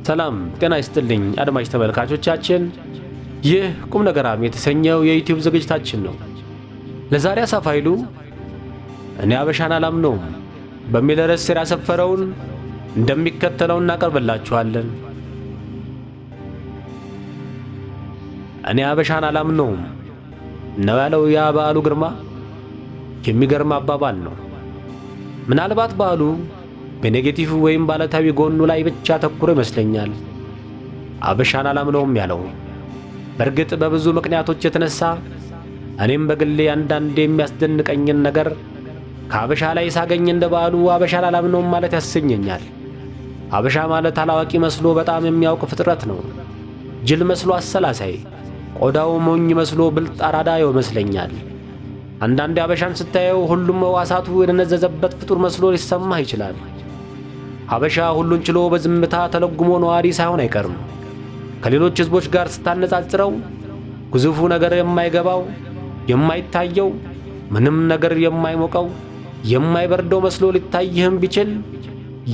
ሰላም ጤና ይስጥልኝ አድማጭ ተመልካቾቻችን፣ ይህ ቁም ነገራም የተሰኘው የዩቲዩብ ዝግጅታችን ነው። ለዛሬ አሳፍ ኃይሉ እኔ አበሻን አላምነውም በሚል ርዕስ ስር ያሰፈረውን እንደሚከተለው እናቀርብላችኋለን። እኔ አበሻን አላምነውም ነው ያለው ያ በዓሉ ግርማ። የሚገርም አባባል ነው። ምናልባት በዓሉ በኔጌቲቭ ወይም ባለታዊ ጎኑ ላይ ብቻ ተኩሮ ይመስለኛል አበሻን አላምነውም ያለው። በእርግጥ በብዙ ምክንያቶች የተነሳ እኔም በግሌ አንዳንዴ የሚያስደንቀኝን ነገር ከአበሻ ላይ ሳገኝ እንደ በዓሉ አበሻን አላምነውም ማለት ያሰኘኛል። አበሻ ማለት አላዋቂ መስሎ በጣም የሚያውቅ ፍጥረት ነው። ጅል መስሎ አሰላሳይ፣ ቆዳው ሞኝ መስሎ ብልጥ አራዳ ይመስለኛል። አንዳንዴ አበሻን ስታየው ሁሉም ሕዋሳቱ የደነዘዘበት ፍጡር መስሎ ሊሰማህ ይችላል። አበሻ ሁሉን ችሎ በዝምታ ተለጉሞ ነዋሪ ሳይሆን አይቀርም። ከሌሎች ሕዝቦች ጋር ስታነጻጽረው ግዙፉ ነገር የማይገባው የማይታየው፣ ምንም ነገር የማይሞቀው የማይበርደው መስሎ ሊታይህም ቢችል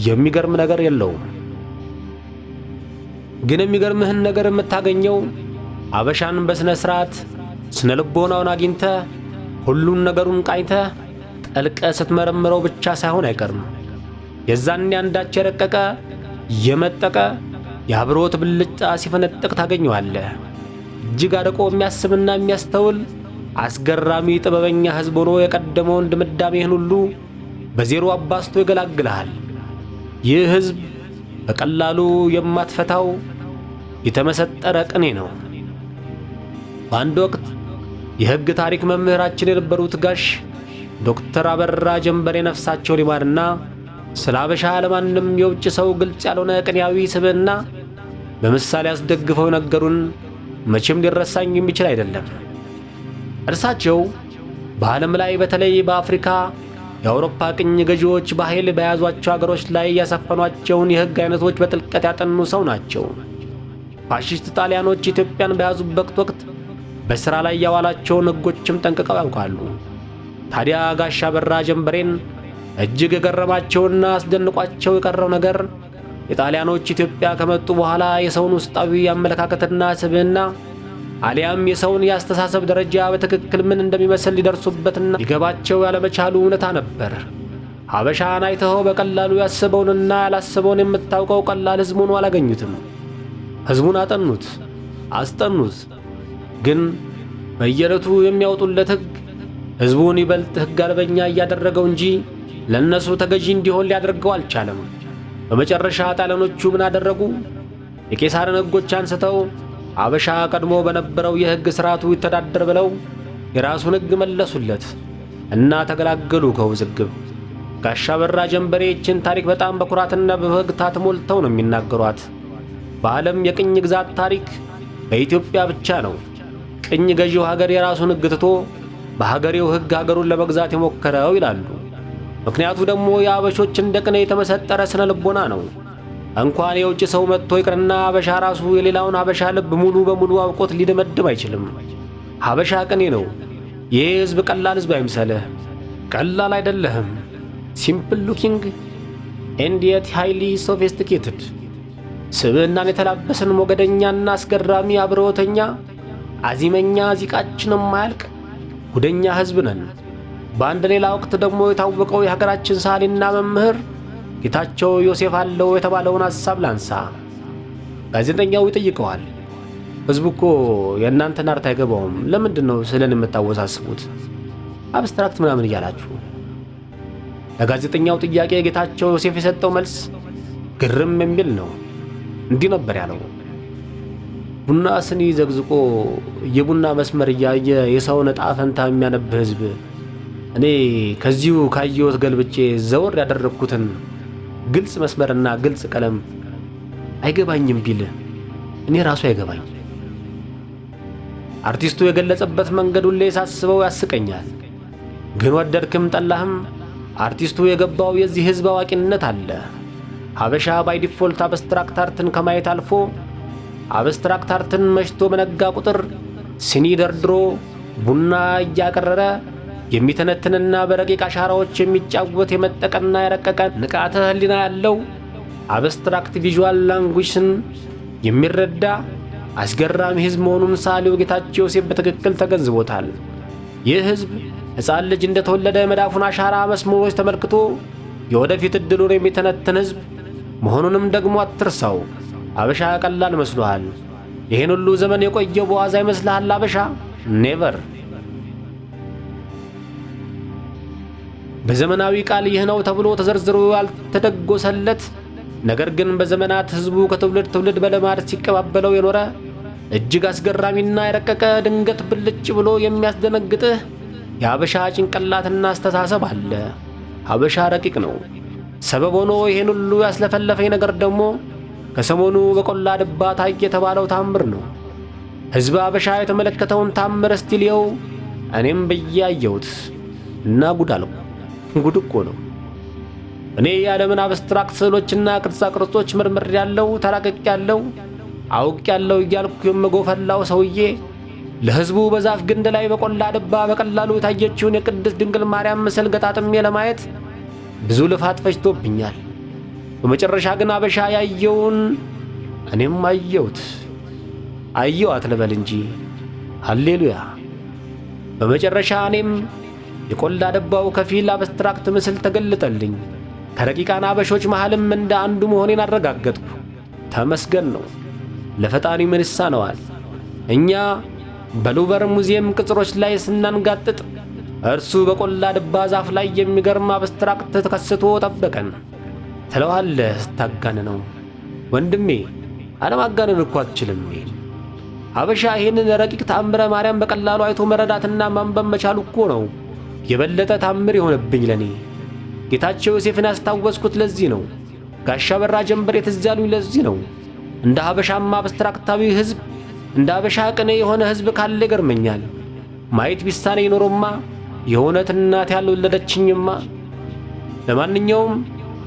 የሚገርም ነገር የለውም። ግን የሚገርምህን ነገር የምታገኘው አበሻን በስነ ስርዓት ስነ ልቦናውን አግኝተህ ሁሉን ነገሩን ቃኝተህ ጠልቀህ ስትመረምረው ብቻ ሳይሆን አይቀርም። የዛኔ አንዳች የረቀቀ የመጠቀ የአብሮት ብልጭታ ሲፈነጥቅ ታገኘዋለህ። እጅግ አርቆ የሚያስብና የሚያስተውል አስገራሚ ጥበበኛ ሕዝብ ሆኖ የቀደመውን ድምዳሜህን ሁሉ በዜሮ አባስቶ ይገላግልሃል። ይህ ሕዝብ በቀላሉ የማትፈታው የተመሰጠረ ቅኔ ነው። በአንድ ወቅት የሕግ ታሪክ መምህራችን የነበሩት ጋሽ ዶክተር አበራ ጀንበሬ ነፍሳቸውን ይማርና ስለ አበሻ ለማንም የውጭ ሰው ግልጽ ያልሆነ ቅኔያዊ ስብዕና በምሳሌ አስደግፈው ነገሩን መቼም ሊረሳኝ የሚችል አይደለም። እርሳቸው በዓለም ላይ በተለይ በአፍሪካ የአውሮፓ ቅኝ ገዢዎች በኃይል በያዟቸው አገሮች ላይ ያሰፈኗቸውን የሕግ አይነቶች በጥልቀት ያጠኑ ሰው ናቸው። ፋሺስት ጣሊያኖች ኢትዮጵያን በያዙበት ወቅት በሥራ ላይ ያዋላቸውን ሕጎችም ጠንቅቀው ያውቃሉ። ታዲያ ጋሽ አበራ ጀንበሬን እጅግ የገረማቸውና አስደንቋቸው የቀረው ነገር የጣሊያኖች ኢትዮጵያ ከመጡ በኋላ የሰውን ውስጣዊ አመለካከትና ስብዕና አሊያም የሰውን የአስተሳሰብ ደረጃ በትክክል ምን እንደሚመስል ሊደርሱበትና ሊገባቸው ያለመቻሉ እውነታ ነበር። ሀበሻን አይተኸው በቀላሉ ያስበውንና ያላስበውን የምታውቀው ቀላል ሕዝብ ሆኖ አላገኙትም። ሕዝቡን አጠኑት፣ አስጠኑት። ግን በየዕለቱ የሚያወጡለት ሕግ ሕዝቡን ይበልጥ ሕግ አልበኛ እያደረገው እንጂ ለነሱ ተገዢ እንዲሆን ሊያደርገው አልቻለም። በመጨረሻ ጣሊያኖቹ ምን አደረጉ? የቄሳርን ሕጎች አንስተው አበሻ ቀድሞ በነበረው የሕግ ሥርዓቱ ይተዳደር ብለው የራሱን ሕግ መለሱለት እና ተገላገሉ ከውዝግብ። ጋሽ አበራ ጀንበሬ ይህችን ታሪክ በጣም በኩራትና በፈገግታ ተሞልተው ነው የሚናገሯት። በዓለም የቅኝ ግዛት ታሪክ በኢትዮጵያ ብቻ ነው ቅኝ ገዢው ሀገር የራሱን ሕግ ትቶ በሀገሬው ሕግ ሀገሩን ለመግዛት የሞከረው ይላሉ። ምክንያቱ ደግሞ የአበሾች እንደ ቅኔ የተመሰጠረ ስነ ልቦና ነው። እንኳን የውጭ ሰው መጥቶ ይቅርና አበሻ ራሱ የሌላውን አበሻ ልብ ሙሉ በሙሉ አውቆት ሊደመድም አይችልም። ሀበሻ ቅኔ ነው። ይህ ሕዝብ ቀላል ሕዝብ አይምሰልህ። ቀላል አይደለህም። ሲምፕል ሉኪንግ ኤንድ የት ሃይሊ ሶፊስቲኬትድ፣ ስብዕናን የተላበስን ሞገደኛና አስገራሚ አብረወተኛ አዚመኛ ዚቃችን የማያልቅ ጉደኛ ሕዝብ ነን። በአንድ ሌላ ወቅት ደግሞ የታወቀው የሀገራችን ሳሊና መምህር ጌታቸው ዮሴፍ አለው የተባለውን ሐሳብ ላንሳ። ጋዜጠኛው ይጠይቀዋል፣ ሕዝቡ እኮ የእናንተን አርት አይገባውም፣ ለምንድን ነው ስለን የምታወሳስቡት አብስትራክት ምናምን እያላችሁ? ለጋዜጠኛው ጥያቄ ጌታቸው ዮሴፍ የሰጠው መልስ ግርም የሚል ነው። እንዲህ ነበር ያለው። ቡና ስኒ ዘግዝቆ የቡና መስመር እያየ የሰውን ዕጣ ፈንታ የሚያነብ ሕዝብ እኔ ከዚሁ ካየሁት ገልብጬ ዘወር ያደረግኩትን ግልጽ መስመርና ግልጽ ቀለም አይገባኝም ቢል እኔ ራሱ አይገባኝ። አርቲስቱ የገለጸበት መንገድ ሁሌ ሳስበው ያስቀኛል። ግን ወደድክም ጠላህም አርቲስቱ የገባው የዚህ ሕዝብ አዋቂነት አለ። ሀበሻ ባይ ዲፎልት አብስትራክት አርትን ከማየት አልፎ አብስትራክት አርትን መሽቶ በነጋ ቁጥር ሲኒ ደርድሮ ቡና እያቀረረ የሚተነትንና በረቂቅ አሻራዎች የሚጫወት የመጠቀና የረቀቀ ንቃተ ህሊና ያለው አብስትራክት ቪዥዋል ላንጉጅን የሚረዳ አስገራሚ ሕዝብ መሆኑን ሰዓሊው ጌታቸው ዮሴፍ በትክክል ተገንዝቦታል። ይህ ሕዝብ ሕፃን ልጅ እንደተወለደ መዳፉን አሻራ መስመሮች ተመልክቶ የወደፊት ዕድሉን የሚተነትን ሕዝብ መሆኑንም ደግሞ አትርሳው። አበሻ ቀላል መስሎሃል? ይህን ሁሉ ዘመን የቆየው በዋዛ ይመስልሃል? አበሻ ኔቨር። በዘመናዊ ቃል ይህ ነው ተብሎ ተዘርዝሮ ያልተደጎሰለት ነገር ግን በዘመናት ሕዝቡ ከትውልድ ትውልድ በልማድ ሲቀባበለው የኖረ እጅግ አስገራሚና የረቀቀ ድንገት ብልጭ ብሎ የሚያስደነግጥህ የአበሻ ጭንቅላትና አስተሳሰብ አለ። አበሻ ረቂቅ ነው። ሰበብ ሆኖ ይህን ሁሉ ያስለፈለፈኝ ነገር ደግሞ ከሰሞኑ በቆላ ድባ ታየ የተባለው ታምር ነው። ሕዝብ አበሻ የተመለከተውን ታምር እስቲልየው እኔም ብያየሁት እና ጉድ አልኩ። ጉድ እኮ ነው። እኔ የዓለምን አብስትራክት ስዕሎችና ቅርጻ ቅርጾች ምርምር ያለው ተራቀቅ ያለው አውቅ ያለው እያልኩ የምጎፈላው ሰውዬ ለሕዝቡ በዛፍ ግንድ ላይ በቆላ ድባ በቀላሉ የታየችውን የቅድስት ድንግል ማርያም ምስል ገጣጥሜ ለማየት ብዙ ልፋት ፈጅቶብኛል። በመጨረሻ ግን አበሻ ያየውን እኔም አየሁት። አየዋት ልበል እንጂ ሃሌሉያ። በመጨረሻ እኔም የቆላ ድባው ከፊል አብስትራክት ምስል ተገለጠልኝ። ከረቂቃን አበሾች መሃልም እንደ አንዱ መሆኔን አረጋገጥኩ። ተመስገን ነው። ለፈጣሪ ምን ይሳነዋል? እኛ በሉቨር ሙዚየም ቅጽሮች ላይ ስናንጋጥጥ እርሱ በቆላ ድባ ዛፍ ላይ የሚገርም አብስትራክት ተከስቶ ጠበቀን። ትለዋለህ ስታጋንነው። ወንድሜ አለማጋነን እኮ አትችልም። አበሻ ይህንን ረቂቅ ተአምረ ማርያም በቀላሉ አይቶ መረዳትና ማንበብ መቻሉ እኮ ነው የበለጠ ታምር የሆነብኝ ለኔ። ጌታቸው ዮሴፍን ያስታወስኩት ለዚህ ነው። ጋሻ በራ ጀንበሬ ትዝ ያሉኝ ለዚህ ነው። እንደ ሀበሻማ አብስትራክታዊ ሕዝብ እንደ ሀበሻ ቅኔ የሆነ ሕዝብ ካለ ይገርመኛል። ማየት ቢሳኔ ኖሮማ የእውነት እናት ያልወለደችኝማ። ለማንኛውም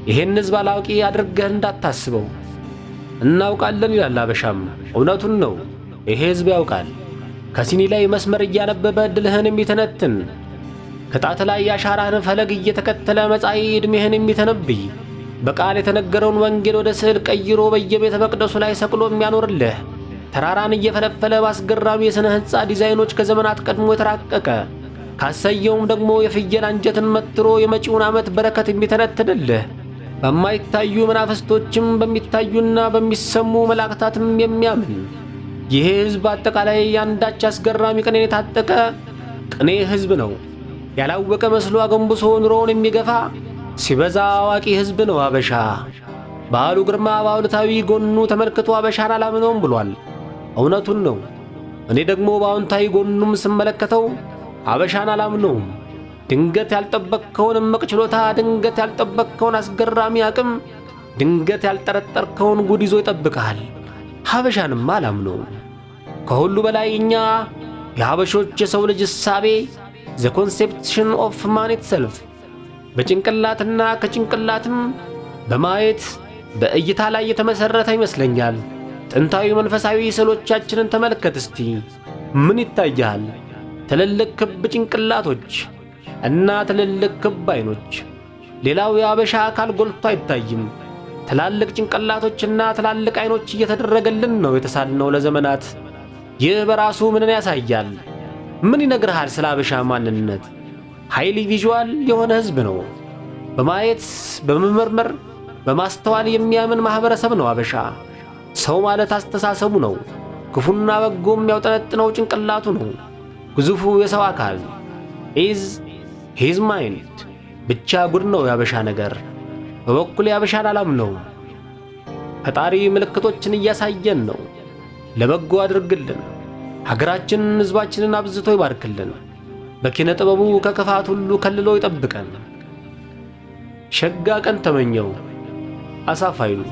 ይሄን ሕዝብ አላዋቂ አድርገህ እንዳታስበው። እናውቃለን ይላል ሀበሻም። እውነቱን ነው። ይሄ ሕዝብ ያውቃል። ከሲኒ ላይ መስመር እያነበበ ዕድልህን የሚተነትን ከጣት ላይ ያሻራህን ፈለግ እየተከተለ መጻኢ ዕድሜህን የሚተነብይ በቃል የተነገረውን ወንጌል ወደ ስዕል ቀይሮ በየቤተ መቅደሱ ላይ ሰቅሎ የሚያኖርልህ ተራራን እየፈለፈለ ባስገራሚ የሥነ ሕንፃ ዲዛይኖች ከዘመናት ቀድሞ የተራቀቀ ካሰየውም ደግሞ የፍየል አንጀትን መትሮ የመጪውን ዓመት በረከት የሚተነትንልህ በማይታዩ መናፍስቶችም በሚታዩና በሚሰሙ መላእክታትም የሚያምን ይሄ ሕዝብ አጠቃላይ አንዳች አስገራሚ ቅኔን የታጠቀ ቅኔ ሕዝብ ነው። ያላወቀ መስሎ አጎንብሶ ኑሮውን የሚገፋ ሲበዛ አዋቂ ሕዝብ ነው አበሻ። በዓሉ ግርማ በአውልታዊ ጎኑ ተመልክቶ አበሻን አላምነውም ብሏል። እውነቱን ነው። እኔ ደግሞ በአዎንታዊ ጎኑም ስመለከተው አበሻን አላምነውም። ድንገት ያልጠበቅከውን እምቅ ችሎታ፣ ድንገት ያልጠበቅከውን አስገራሚ አቅም፣ ድንገት ያልጠረጠርከውን ጉድ ይዞ ይጠብቅሃል። ሀበሻንም አላምነውም። ከሁሉ በላይ እኛ የሀበሾች የሰው ልጅ እሳቤ ዘ ኮንሴፕሽን ኦፍ ማን ኢትሰልፍ በጭንቅላትና ከጭንቅላትም በማየት በእይታ ላይ የተመሠረተ ይመስለኛል። ጥንታዊ መንፈሳዊ ስዕሎቻችንን ተመልከት እስቲ። ምን ይታያል? ትልልቅ ክብ ጭንቅላቶች እና ትልልቅ ክብ አይኖች። ሌላው የአበሻ አካል ጎልቶ አይታይም። ትላልቅ ጭንቅላቶችና ትላልቅ አይኖች እየተደረገልን ነው የተሳልነው ለዘመናት። ይህ በራሱ ምንን ያሳያል? ምን ይነግርሃል ስለ አበሻ ማንነት? ሃይሊ ቪዥዋል የሆነ ሕዝብ ነው። በማየት በመመርመር በማስተዋል የሚያምን ማህበረሰብ ነው አበሻ። ሰው ማለት አስተሳሰቡ ነው። ክፉና በጎም የሚያውጠነጥነው ጭንቅላቱ ነው። ግዙፉ የሰው አካል ኢዝ ሂዝ ማይንድ። ብቻ ጉድ ነው የአበሻ ነገር። በበኩል የአበሻን አላምነውም። ፈጣሪ ምልክቶችን እያሳየን ነው። ለበጎ አድርግልን። ሀገራችንን ሕዝባችንን አብዝቶ ይባርክልን። በኪነ ጥበቡ ከክፋት ሁሉ ከልሎ ይጠብቀን። ሸጋ ቀን ተመኘው። አሳፍ ኃይሉ